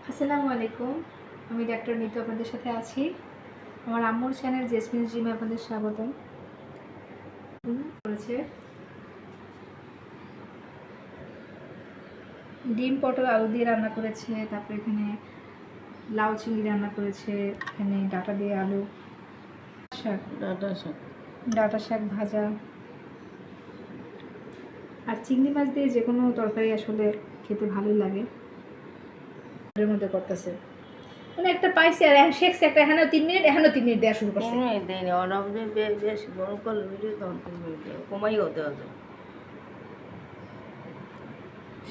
আসসালামু আলাইকুম। আমি ডাক্তার নিতু আপনাদের সাথে আছি। আমার আম্মুর চ্যানেল জেসমিন জিমে আপনাদের স্বাগতম। করেছে ডিম পটল আলু দিয়ে রান্না করেছে, তারপরে এখানে লাউ চিংড়ি রান্না করেছে, এখানে ডাঁটা দিয়ে আলু শাক, ডাঁটা শাক ভাজা আর চিংড়ি মাছ দিয়ে যে কোনো তরকারি আসলে খেতে ভালোই লাগে। এর মধ্যে করতেছে মানে একটা পাইছে আর শেখছে একটা, এখানেও 3 মিনিট এখানেও 3 মিনিট দেওয়া শুরু করছে। বেশ বড় করলে ভিডিও তখন 3 মিনিট কমাই হতে হতো।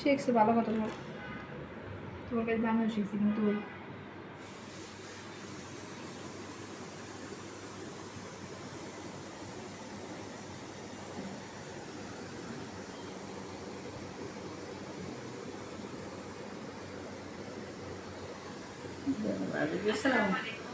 শিখছে ভালো কথা, তোমার কাছে আমিও শিখছি, কিন্তু আসসালামু আলাইকুম।